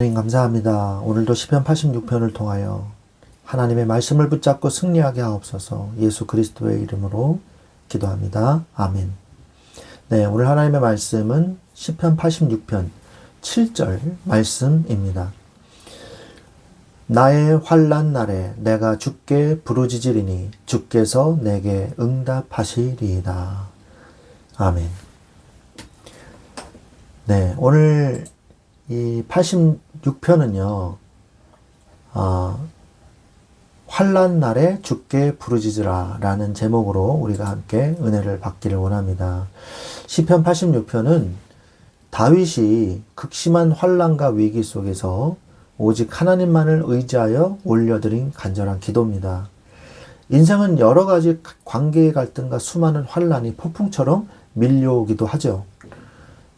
하나님 감사합니다. 오늘도 시편 86편을 통하여 하나님의 말씀을 붙잡고 승리하게 하옵소서. 예수 그리스도의 이름으로 기도합니다. 아멘. 네, 오늘 하나님의 말씀은 시편 86편 7절 말씀입니다. 나의 환난 날에 내가 주께 부르짖으리니 주께서 내게 응답하시리이다. 아멘. 네, 오늘 이 86편은요, 환난 날에 주께 부르짖으라 라는 제목으로 우리가 함께 은혜를 받기를 원합니다. 시편 86편은 다윗이 극심한 환난과 위기 속에서 오직 하나님만을 의지하여 올려드린 간절한 기도입니다. 인생은 여러 가지 관계의 갈등과 수많은 환난이 폭풍처럼 밀려오기도 하죠.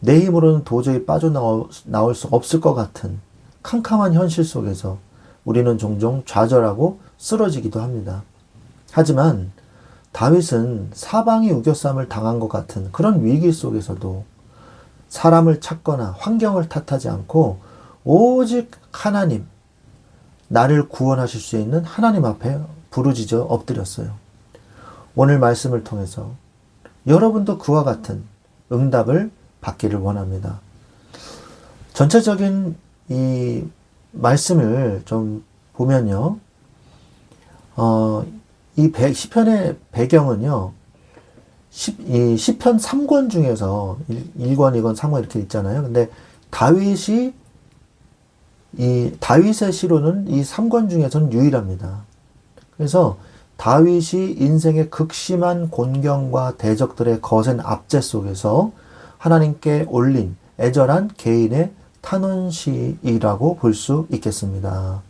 내 힘으로는 도저히 빠져나올 수 없을 것 같은 캄캄한 현실 속에서 우리는 종종 좌절하고 쓰러지기도 합니다. 하지만 다윗은 사방이 우겨쌈을 당한 것 같은 그런 위기 속에서도 사람을 찾거나 환경을 탓하지 않고 오직 하나님, 나를 구원하실 수 있는 하나님 앞에 부르짖어 엎드렸어요. 오늘 말씀을 통해서 여러분도 그와 같은 응답을 받기를 원합니다. 전체적인 이 말씀을 좀 보면요. 이 시편의 배경은요. 이 시편 3권 중에서 1권, 2권, 3권 이렇게 있잖아요. 근데 다윗의 시로는 이 3권 중에서는 유일합니다. 그래서 다윗이 인생의 극심한 곤경과 대적들의 거센 압제 속에서 하나님께 올린 애절한 개인의 탄원시이라고 볼 수 있겠습니다.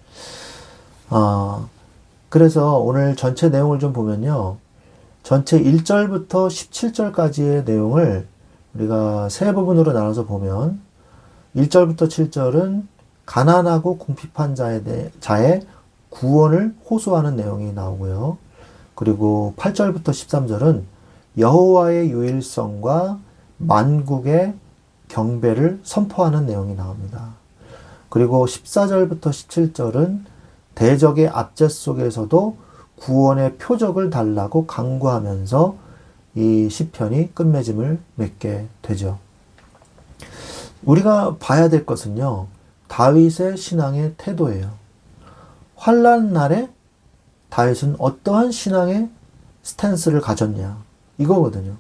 그래서 오늘 전체 내용을 좀 보면요. 전체 1절부터 17절까지의 내용을 우리가 세 부분으로 나눠서 보면 1절부터 7절은 가난하고 궁핍한 자의 구원을 호소하는 내용이 나오고요. 그리고 8절부터 13절은 여호와의 유일성과 만국의 경배를 선포하는 내용이 나옵니다. 그리고 14절부터 17절은 대적의 압제 속에서도 구원의 표적을 달라고 간구하면서 이 시편이 끝맺음을 맺게 되죠. 우리가 봐야 될 것은요, 다윗의 신앙의 태도예요. 환난 날에 다윗은 어떠한 신앙의 스탠스를 가졌냐, 이거거든요.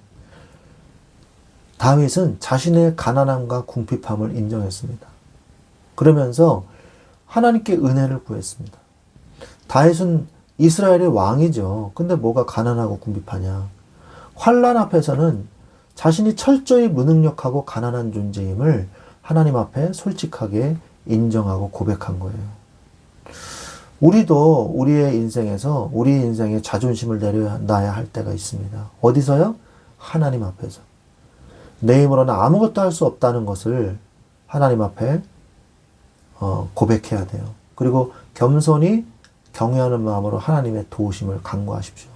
다윗은 자신의 가난함과 궁핍함을 인정했습니다. 그러면서 하나님께 은혜를 구했습니다. 다윗은 이스라엘의 왕이죠. 근데 뭐가 가난하고 궁핍하냐. 환난 앞에서는 자신이 철저히 무능력하고 가난한 존재임을 하나님 앞에 솔직하게 인정하고 고백한 거예요. 우리도 우리의 인생에서 우리 인생의 자존심을 내려놔야 할 때가 있습니다. 어디서요? 하나님 앞에서. 내 힘으로는 아무것도 할 수 없다는 것을 하나님 앞에 고백해야 돼요. 그리고 겸손히 경외하는 마음으로 하나님의 도우심을 간구하십시오.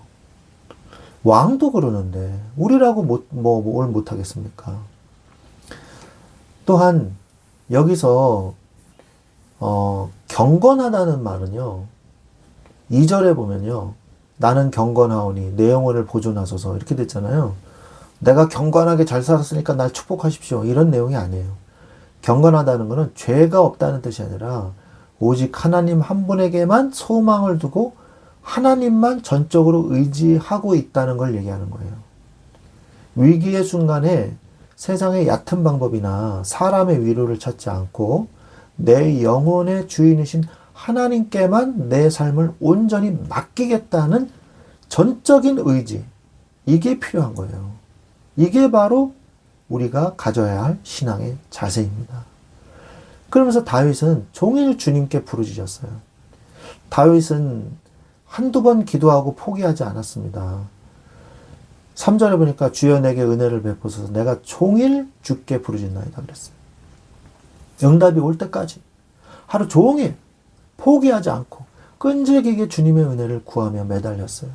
왕도 그러는데 우리라고 뭘 못하겠습니까? 또한 여기서 경건하다는 말은요. 2절에 보면요. 나는 경건하오니 내 영혼을 보존하소서 이렇게 됐잖아요. 내가 경건하게 잘 살았으니까 날 축복하십시오. 이런 내용이 아니에요. 경건하다는 것은 죄가 없다는 뜻이 아니라 오직 하나님 한 분에게만 소망을 두고 하나님만 전적으로 의지하고 있다는 걸 얘기하는 거예요. 위기의 순간에 세상의 얕은 방법이나 사람의 위로를 찾지 않고 내 영혼의 주인이신 하나님께만 내 삶을 온전히 맡기겠다는 전적인 의지, 이게 필요한 거예요. 이게 바로 우리가 가져야 할 신앙의 자세입니다. 그러면서 다윗은 종일 주님께 부르짖었어요. 다윗은 한두 번 기도하고 포기하지 않았습니다. 3절에 보니까 주여 내게 은혜를 베푸소서 내가 종일 주께 부르짖나이다 그랬어요. 응답이 올 때까지 하루 종일 포기하지 않고 끈질기게 주님의 은혜를 구하며 매달렸어요.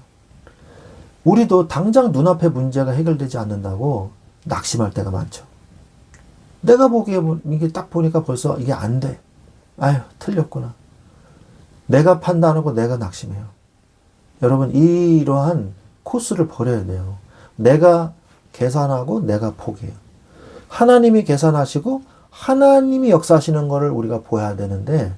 우리도 당장 눈앞에 문제가 해결되지 않는다고 낙심할 때가 많죠. 내가 보기에 이게 딱 보니까 벌써 이게 안 돼. 아유, 틀렸구나. 내가 판단하고 내가 낙심해요. 여러분, 이러한 코스를 버려야 돼요. 내가 계산하고 내가 포기해요. 하나님이 계산하시고 하나님이 역사하시는 것을 우리가 보아야 되는데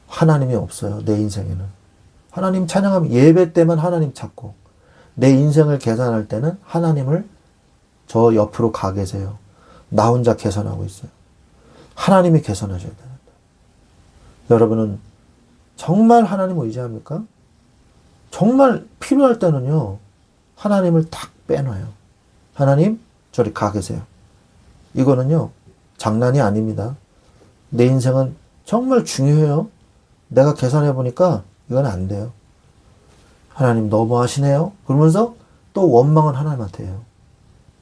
하나님이 없어요. 내 인생에는. 하나님 찬양하면 예배 때만 하나님 찾고 내 인생을 계산할 때는 하나님을 저 옆으로 가 계세요. 나 혼자 계산하고 있어요. 하나님이 계산하셔야 됩니다. 여러분은 정말 하나님을 의지합니까? 정말 필요할 때는요. 하나님을 탁 빼놔요. 하나님 저리 가 계세요. 이거는요. 장난이 아닙니다. 내 인생은 정말 중요해요. 내가 계산해 보니까 이건 안 돼요. 하나님 너무 하시네요. 그러면서 또 원망은 하나님한테 해요.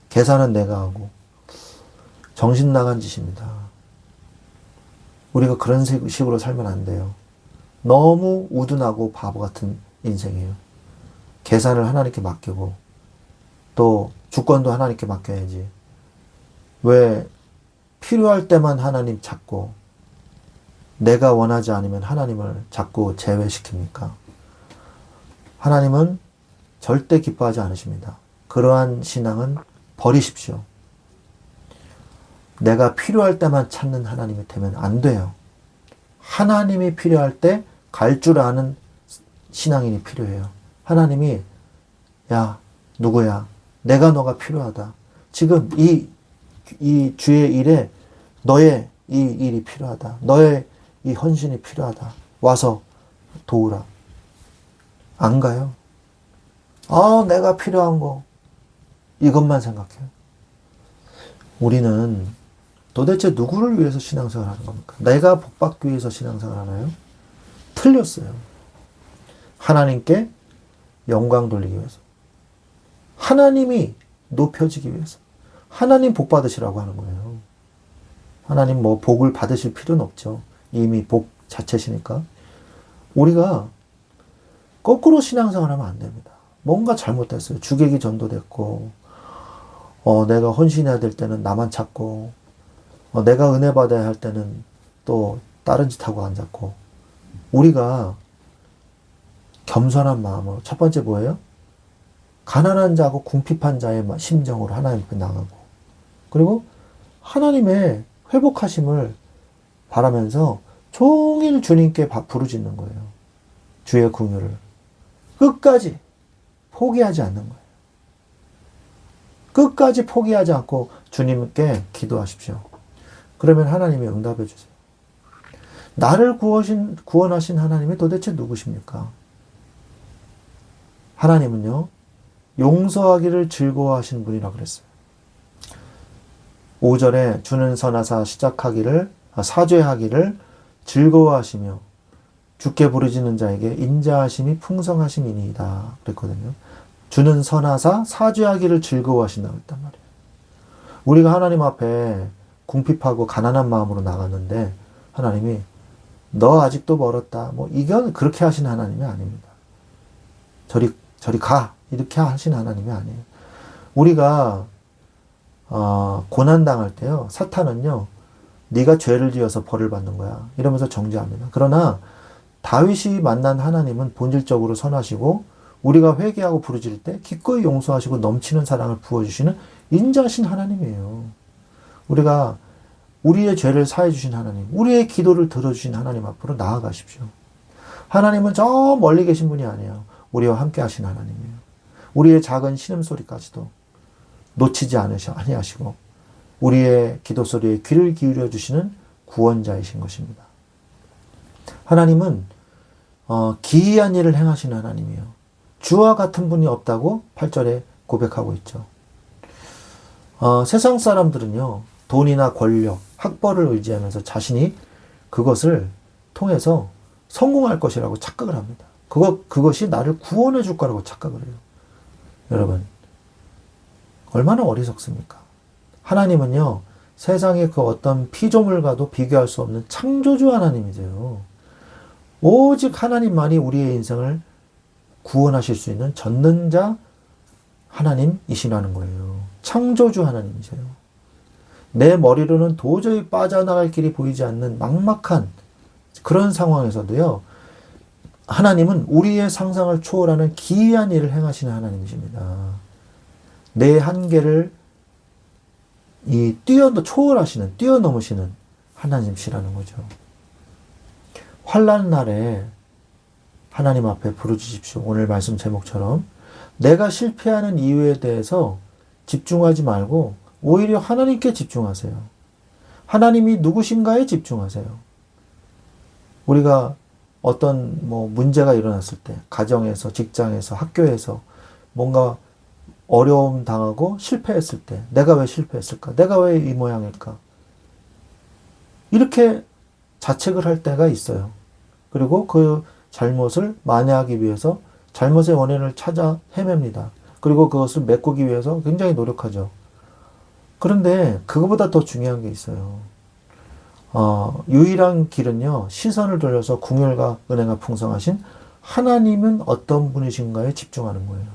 계산은 내가 하고. 정신 나간 짓입니다. 우리가 그런 식으로 살면 안 돼요. 너무 우둔하고 바보 같은 인생이에요. 계산을 하나님께 맡기고 또 주권도 하나님께 맡겨야지. 왜 필요할 때만 하나님 찾고 내가 원하지 않으면 하나님을 자꾸 제외시킵니까? 하나님은 절대 기뻐하지 않으십니다. 그러한 신앙은 버리십시오. 내가 필요할 때만 찾는 하나님이 되면 안 돼요. 하나님이 필요할 때 갈 줄 아는 신앙인이 필요해요. 하나님이 야 누구야? 내가 너가 필요하다. 지금 이 주의 일에 너의 이 일이 필요하다. 너의 이 헌신이 필요하다. 와서 도우라. 안 가요. 내가 필요한 거 이것만 생각해요. 우리는 도대체 누구를 위해서 신앙생활 하는 겁니까? 내가 복받기 위해서 신앙생활 하나요? 틀렸어요. 하나님께 영광 돌리기 위해서. 하나님이 높여지기 위해서. 하나님 복 받으시라고 하는 거예요. 하나님 뭐 복을 받으실 필요는 없죠. 이미 복 자체시니까. 우리가 거꾸로 신앙생활 하면 안 됩니다. 뭔가 잘못됐어요. 주객이 전도됐고 내가 헌신해야 될 때는 나만 찾고 내가 은혜 받아야 할 때는 또 다른 짓 하고 앉았고 우리가 겸손한 마음으로 첫 번째 뭐예요? 가난한 자고 궁핍한 자의 심정으로 하나님 앞에 나가고 그리고 하나님의 회복하심을 바라면서 종일 주님께 부르짖는 거예요. 주의 긍휼을 끝까지 포기하지 않는 거예요. 끝까지 포기하지 않고 주님께 기도하십시오. 그러면 하나님이 응답해 주세요. 나를 구원하신 하나님이 도대체 누구십니까? 하나님은요, 용서하기를 즐거워하시는 분이라 그랬어요. 5절에 주는 선하사 사죄하기를 즐거워하시며 주께 부르짖는 자에게 인자하심이 풍성하심이니이다 그랬거든요. 주는 선하사 사죄하기를 즐거워하신다고 했단 말이에요. 우리가 하나님 앞에 궁핍하고 가난한 마음으로 나갔는데 하나님이 너 아직도 멀었다. 이건 그렇게 하신 하나님이 아닙니다. 저리 가. 이렇게 하신 하나님이 아니에요. 우리가 고난당할 때요. 사탄은요. 네가 죄를 지어서 벌을 받는 거야. 이러면서 정죄합니다. 그러나 다윗이 만난 하나님은 본질적으로 선하시고 우리가 회개하고 부르짖을 때 기꺼이 용서하시고 넘치는 사랑을 부어주시는 인자하신 하나님이에요. 우리가 우리의 죄를 사해 주신 하나님, 우리의 기도를 들어주신 하나님 앞으로 나아가십시오. 하나님은 저 멀리 계신 분이 아니에요. 우리와 함께 하신 하나님이에요. 우리의 작은 신음소리까지도 놓치지 아니하시고 우리의 기도소리에 귀를 기울여 주시는 구원자이신 것입니다. 하나님은 기이한 일을 행하시는 하나님이에요. 주와 같은 분이 없다고 8절에 고백하고 있죠. 세상 사람들은요. 돈이나 권력, 학벌을 의지하면서 자신이 그것을 통해서 성공할 것이라고 착각을 합니다. 그것이 나를 구원해 줄 거라고 착각을 해요. 여러분, 얼마나 어리석습니까? 하나님은요, 세상의 그 어떤 피조물과도 비교할 수 없는 창조주 하나님이세요. 오직 하나님만이 우리의 인생을 구원하실 수 있는 전능자 하나님이시라는 거예요. 창조주 하나님이세요. 내 머리로는 도저히 빠져나갈 길이 보이지 않는 막막한 그런 상황에서도요, 하나님은 우리의 상상을 초월하는 기이한 일을 행하시는 하나님이십니다. 내 한계를 초월하시는, 뛰어넘으시는 하나님이시라는 거죠. 환난 날에 하나님 앞에 부르짖으십시오. 오늘 말씀 제목처럼 내가 실패하는 이유에 대해서 집중하지 말고 오히려 하나님께 집중하세요. 하나님이 누구신가에 집중하세요. 우리가 어떤 문제가 일어났을 때, 가정에서, 직장에서, 학교에서 뭔가 어려움 당하고 실패했을 때, 내가 왜 실패했을까? 내가 왜 이 모양일까? 이렇게 자책을 할 때가 있어요. 그리고 그 잘못을 만회하기 위해서 잘못의 원인을 찾아 헤맵니다. 그리고 그것을 메꾸기 위해서 굉장히 노력하죠. 그런데 그거보다 더 중요한 게 있어요. 유일한 길은요, 시선을 돌려서 궁율과 은혜가 풍성하신 하나님은 어떤 분이신가에 집중하는 거예요.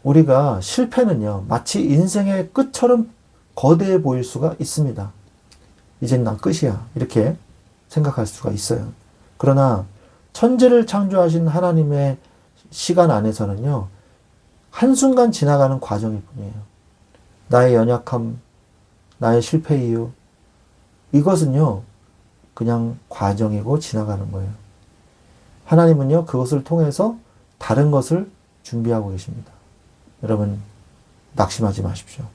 우리가 실패는요, 마치 인생의 끝처럼 거대해 보일 수가 있습니다. 이젠 난 끝이야. 이렇게 생각할 수가 있어요. 그러나 천지를 창조하신 하나님의 시간 안에서는요, 한순간 지나가는 과정일 뿐이에요. 나의 연약함, 나의 실패 이유, 이것은요, 그냥 과정이고 지나가는 거예요. 하나님은요, 그것을 통해서 다른 것을 준비하고 계십니다. 여러분, 낙심하지 마십시오.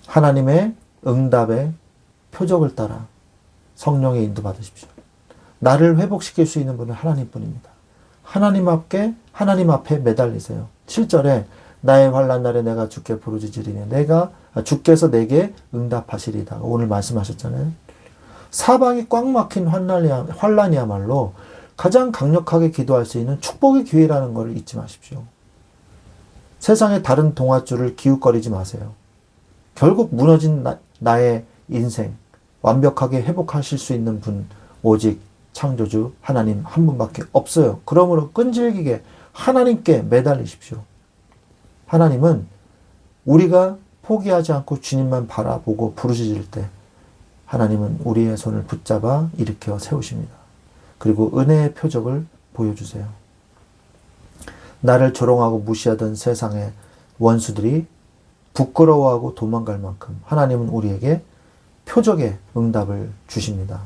하나님의 응답의 표적을 따라 성령의 인도 받으십시오. 나를 회복시킬 수 있는 분은 하나님뿐입니다. 하나님 앞에 매달리세요. 7절에 나의 환난 날에 내가 주께 부르짖으리니 주께서 내게 응답하시리다. 오늘 말씀하셨잖아요. 사방이 꽉 막힌 환난이야말로 가장 강력하게 기도할 수 있는 축복의 기회라는 것을 잊지 마십시오. 세상의 다른 동아줄을 기웃거리지 마세요. 결국 무너진 나의 인생 완벽하게 회복하실 수 있는 분 오직 창조주 하나님 한 분밖에 없어요. 그러므로 끈질기게 하나님께 매달리십시오. 하나님은 우리가 포기하지 않고 주님만 바라보고 부르짖을 때 하나님은 우리의 손을 붙잡아 일으켜 세우십니다. 그리고 은혜의 표적을 보여주세요. 나를 조롱하고 무시하던 세상의 원수들이 부끄러워하고 도망갈 만큼 하나님은 우리에게 표적의 응답을 주십니다.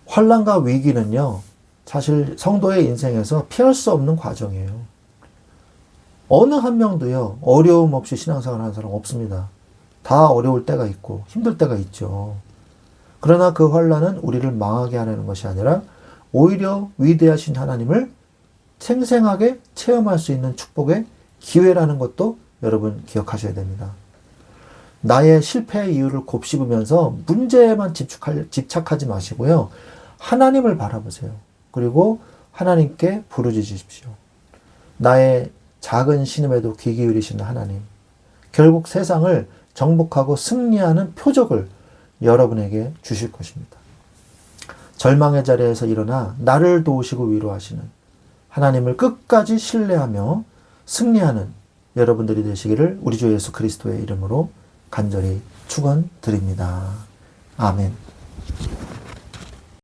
환난과 위기는요, 사실 성도의 인생에서 피할 수 없는 과정이에요. 어느 한 명도요, 어려움 없이 신앙생활 하는 사람 없습니다. 다 어려울 때가 있고 힘들 때가 있죠. 그러나 그 환난은 우리를 망하게 하려는 것이 아니라 오히려 위대하신 하나님을 생생하게 체험할 수 있는 축복의 기회라는 것도 여러분 기억하셔야 됩니다. 나의 실패의 이유를 곱씹으면서 문제에만 집착하지 마시고요. 하나님을 바라보세요. 그리고 하나님께 부르짖으십시오. 나의 작은 신음에도 귀 기울이시는 하나님. 결국 세상을 정복하고 승리하는 표적을 여러분에게 주실 것입니다. 절망의 자리에서 일어나 나를 도우시고 위로하시는 하나님을 끝까지 신뢰하며 승리하는 여러분들이 되시기를 우리 주 예수 그리스도의 이름으로 간절히 축원드립니다. 아멘.